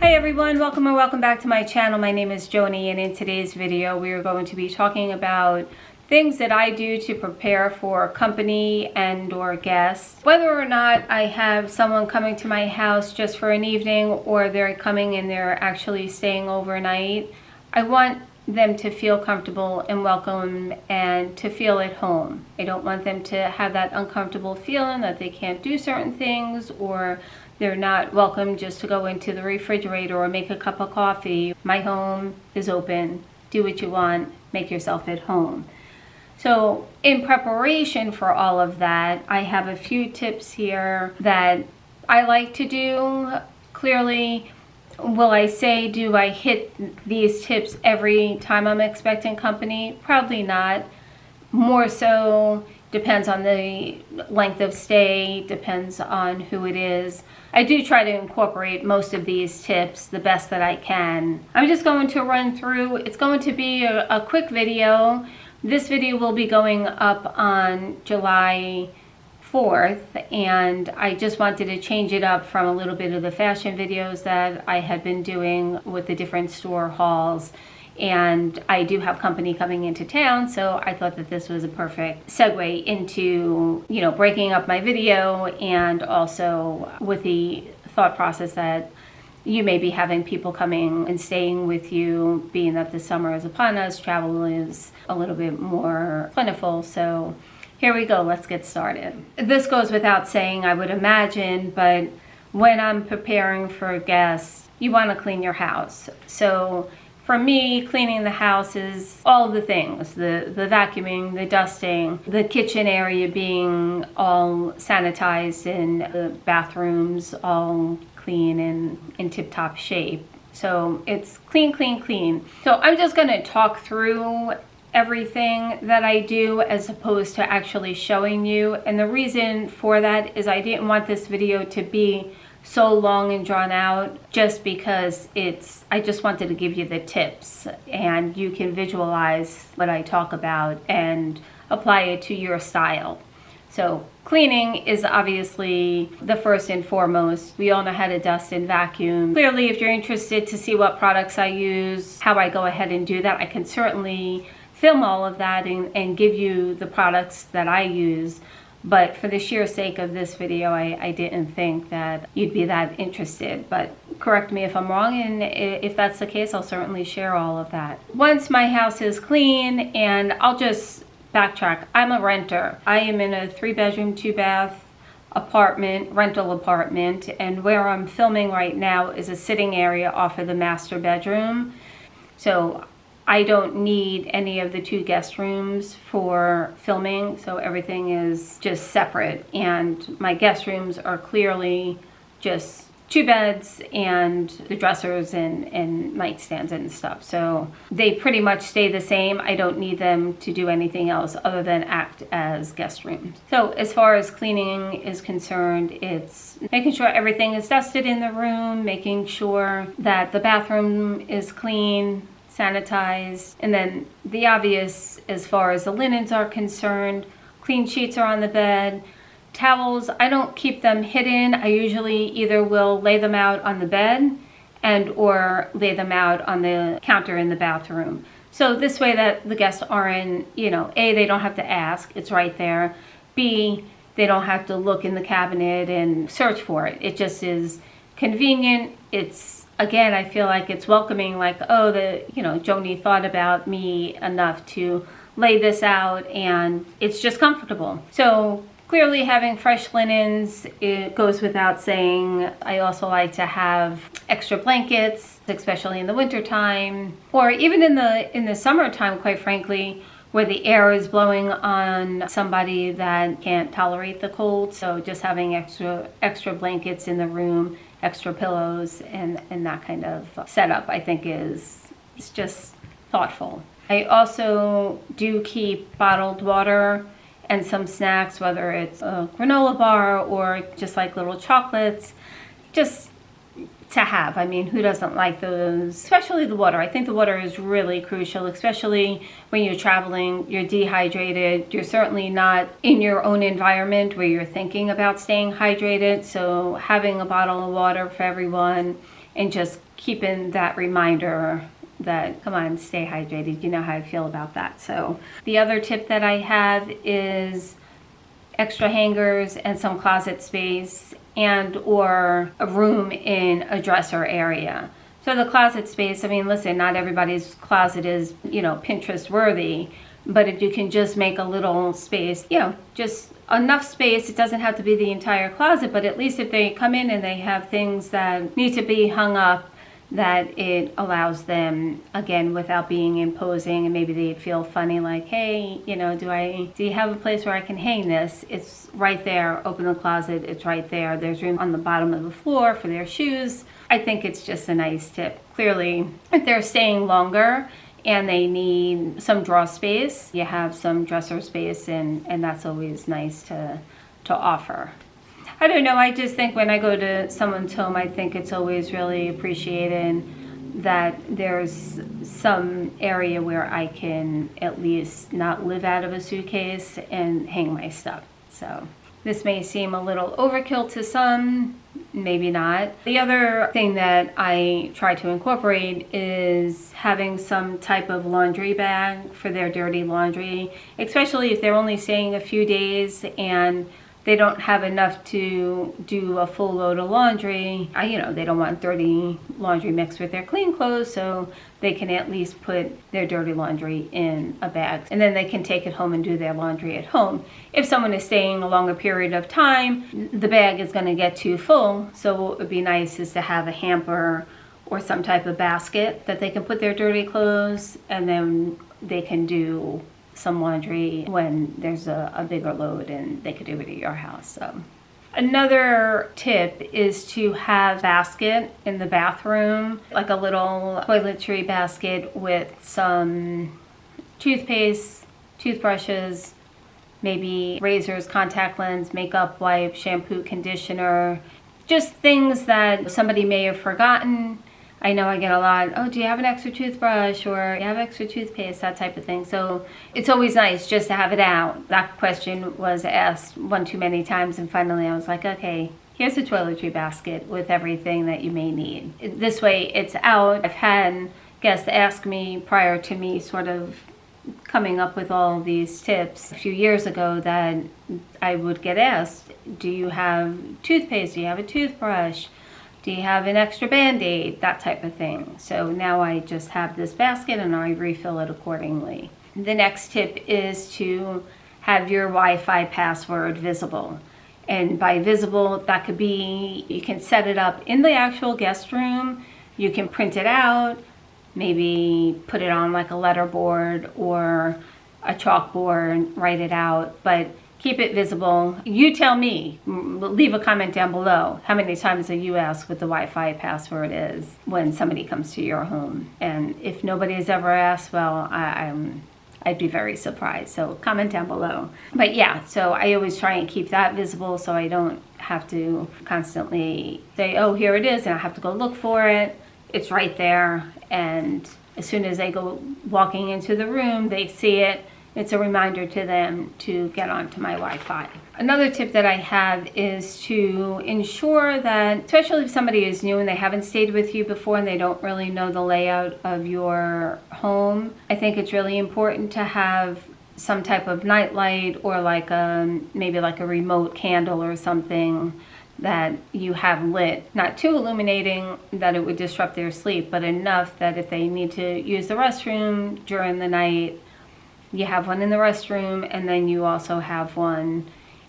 Hi everyone, welcome or welcome back to my channel. My name is Joni, and in today's video we are going to be talking about things that I do to prepare for company and or guests. Whether or not I have someone coming to my house just for an evening or they're coming and they're actually staying overnight, I want them to feel comfortable and welcome and to feel at home. I don't want them to have that uncomfortable feeling that they can't do certain things or they're not welcome just to go into the refrigerator or make a cup of coffee. My home is open. Do what you want. Make yourself at home. So in preparation for all of that, I have a few tips here that I like to do. Clearly, will I say, do I hit these tips every time I'm expecting company? Probably not. More so depends on the length of stay, depends on who it is. I do try to incorporate most of these tips the best that I can. I'm just going to run through. It's going to be a quick video. This video will be going up on July 4th, and I just wanted to change it up from a little bit of the fashion videos that I had been doing with the different store hauls. And I do have company coming into town, so I thought that this was a perfect segue into, breaking up my video, and also with the thought process that you may be having people coming and staying with you, being that the summer is upon us, travel is a little bit more plentiful. So here we go, let's get started. This goes without saying, I would imagine, but when I'm preparing for guests, you want to clean your house. So for me, cleaning the house is all the things, the vacuuming, the dusting, the kitchen area being all sanitized, and the bathrooms all clean and in tip-top shape. So it's clean, clean, clean. So I'm just going to talk through everything that I do as opposed to actually showing you. And the reason for that is I didn't want this video to be so long and drawn out, just because I just wanted to give you the tips and you can visualize what I talk about and apply it to your style. So cleaning is obviously the first and foremost. We all know how to dust and vacuum. Clearly, if you're interested to see what products I use, how I go ahead and do that, I can certainly film all of that and give you the products that I use. But for the sheer sake of this video, I didn't think that you'd be that interested. But correct me if I'm wrong, and if that's the case, I'll certainly share all of that. Once my house is clean, and I'll just backtrack, I'm a renter. I am in a 3-bedroom, 2-bath rental apartment, and where I'm filming right now is a sitting area off of the master bedroom. So I don't need any of the 2 guest rooms for filming, so everything is just separate. And my guest rooms are clearly just 2 beds and the dressers and nightstands and stuff. So they pretty much stay the same. I don't need them to do anything else other than act as guest rooms. So as far as cleaning is concerned, it's making sure everything is dusted in the room, making sure that the bathroom is clean, sanitized, and then the obvious as far as the linens are concerned. Clean sheets are on the bed. Towels, I don't keep them hidden. I usually either will lay them out on the bed and or lay them out on the counter in the bathroom. So this way that the guests aren't, A, they don't have to ask, it's right there. B, they don't have to look in the cabinet and search for it. It just is convenient. Again, I feel like it's welcoming, like, oh, Joni thought about me enough to lay this out, and it's just comfortable. So clearly having fresh linens, it goes without saying. I also like to have extra blankets, especially in the wintertime, or even in the summertime, quite frankly, where the air is blowing on somebody that can't tolerate the cold. So just having extra blankets in the room, extra pillows, and that kind of setup, I think it's just thoughtful. I also do keep bottled water and some snacks, whether it's a granola bar or just like little chocolates, just to have. I mean, who doesn't like those? Especially the water. I think the water is really crucial, especially when you're traveling, you're dehydrated. You're certainly not in your own environment where you're thinking about staying hydrated. So having a bottle of water for everyone and just keeping that reminder that, come on, stay hydrated. You know how I feel about that. So the other tip that I have is extra hangers and some closet space, and or a room in a dresser area. So the closet space, I mean, listen, not everybody's closet is, Pinterest worthy, but if you can just make a little space, just enough space, it doesn't have to be the entire closet, but at least if they come in and they have things that need to be hung up, that it allows them, again, without being imposing, and maybe they feel funny, like, hey, do you have a place where I can hang this? It's right there. Open the closet, it's right there. There's room on the bottom of the floor for their shoes. I think it's just a nice tip. Clearly, if they're staying longer and they need some drawer space, you have some dresser space, and that's always nice to offer. I don't know, I just think when I go to someone's home, I think it's always really appreciated that there's some area where I can at least not live out of a suitcase and hang my stuff. So this may seem a little overkill to some, maybe not. The other thing that I try to incorporate is having some type of laundry bag for their dirty laundry, especially if they're only staying a few days and they don't have enough to do a full load of laundry. They don't want dirty laundry mixed with their clean clothes, so they can at least put their dirty laundry in a bag, and then they can take it home and do their laundry at home. If someone is staying a longer period of time, the bag is going to get too full, so what would be nice is to have a hamper or some type of basket that they can put their dirty clothes, and then they can do some laundry when there's a bigger load and they could do it at your house. So another tip is to have a basket in the bathroom, like a little toiletry basket with some toothpaste, toothbrushes, maybe razors, contact lens, makeup wipe, shampoo, conditioner, just things that somebody may have forgotten. I know I get a lot, oh, do you have an extra toothbrush, or you have extra toothpaste, that type of thing. So it's always nice just to have it out. That question was asked one too many times, and finally I was like, okay, here's a toiletry basket with everything that you may need. This way it's out. I've had guests ask me prior to me sort of coming up with all these tips a few years ago that I would get asked, do you have toothpaste, do you have a toothbrush? Do you have an extra Band-Aid? That type of thing. So now I just have this basket and I refill it accordingly. The next tip is to have your Wi-Fi password visible. And by visible, that could be, you can set it up in the actual guest room. You can print it out, maybe put it on like a letterboard or a chalkboard, write it out, but keep it visible. You tell me, leave a comment down below how many times that you ask what the Wi-Fi password is when somebody comes to your home. And if nobody has ever asked, well, I'd be very surprised. So comment down below. But yeah, so I always try and keep that visible so I don't have to constantly say, oh, here it is, and I have to go look for it. It's right there. And as soon as they go walking into the room, they see it. It's a reminder to them to get onto my Wi-Fi. Another tip that I have is to ensure that, especially if somebody is new and they haven't stayed with you before and they don't really know the layout of your home, I think it's really important to have some type of nightlight or like maybe like a remote candle or something that you have lit. Not too illuminating that it would disrupt their sleep, but enough that if they need to use the restroom during the night, you have one in the restroom, and then you also have one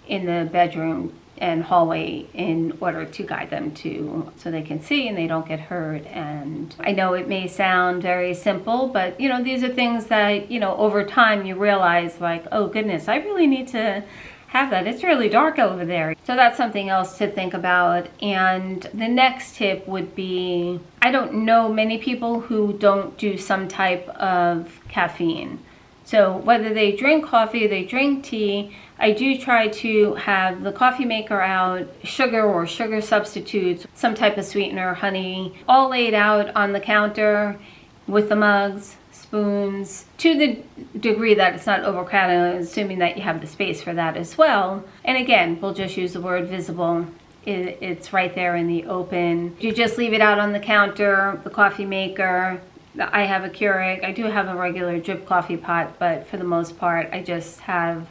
in the bedroom and hallway in order to guide them to, so they can see and they don't get hurt. And I know it may sound very simple, but these are things that, over time you realize like, oh goodness, I really need to have that. It's really dark over there. So that's something else to think about. And the next tip would be, I don't know many people who don't do some type of caffeine. So whether they drink coffee or they drink tea, I do try to have the coffee maker out, sugar or sugar substitutes, some type of sweetener, honey, all laid out on the counter with the mugs, spoons, to the degree that it's not overcrowded, assuming that you have the space for that as well. And again, we'll just use the word visible. It's right there in the open. You just leave it out on the counter, the coffee maker. I have a Keurig. I do have a regular drip coffee pot, but for the most part, I just have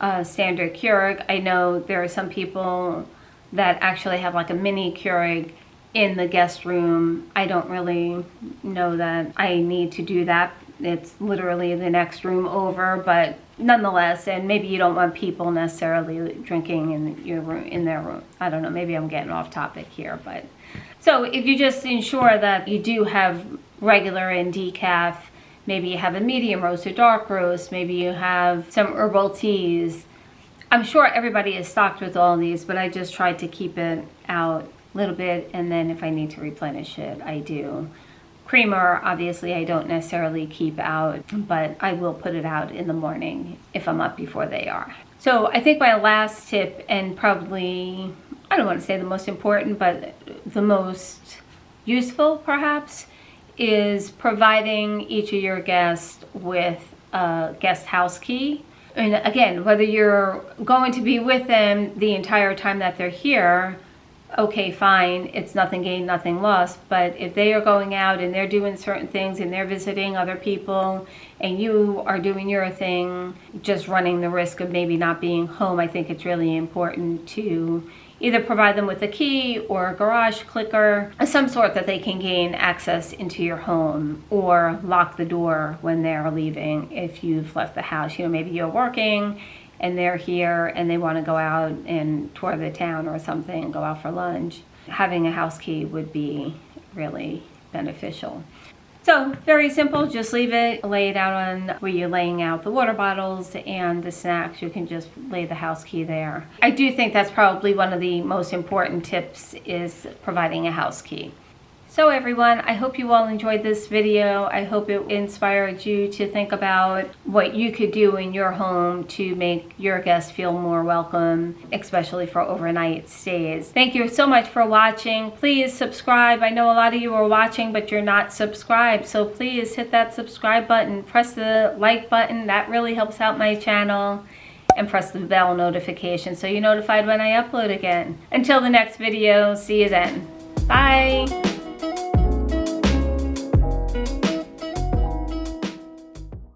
a standard Keurig. I know there are some people that actually have like a mini Keurig in the guest room. I don't really know that I need to do that. It's literally the next room over, but nonetheless, and maybe you don't want people necessarily drinking in your room, in their room. I don't know, maybe I'm getting off topic here, but so if you just ensure that you do have regular and decaf, maybe you have a medium roast or dark roast, maybe you have some herbal teas. I'm sure everybody is stocked with all these, but I just tried to keep it out a little bit, and then if I need to replenish it, I do. Creamer, obviously, I don't necessarily keep out, but I will put it out in the morning if I'm up before they are. So I think my last tip, and probably, I don't want to say the most important, but the most useful perhaps, is providing each of your guests with a guest house key. And again, whether you're going to be with them the entire time that they're here, okay, fine, it's nothing gained, nothing lost. But if they are going out and they're doing certain things and they're visiting other people and you are doing your thing, just running the risk of maybe not being home, I think it's really important to either provide them with a key or a garage clicker of some sort that they can gain access into your home, or lock the door when they're leaving if you've left the house. You know, maybe you're working and they're here and they want to go out and tour the town or something, go out for lunch. Having a house key would be really beneficial. So very simple, just leave it, lay it out on where you're laying out the water bottles and the snacks. You can just lay the house key there. I do think that's probably one of the most important tips, is providing a house key. So everyone, I hope you all enjoyed this video. I hope it inspired you to think about what you could do in your home to make your guests feel more welcome, especially for overnight stays. Thank you so much for watching. Please subscribe. I know a lot of you are watching, but you're not subscribed. So please hit that subscribe button, press the like button. That really helps out my channel. And press the bell notification so you're notified when I upload again. Until the next video, see you then. Bye.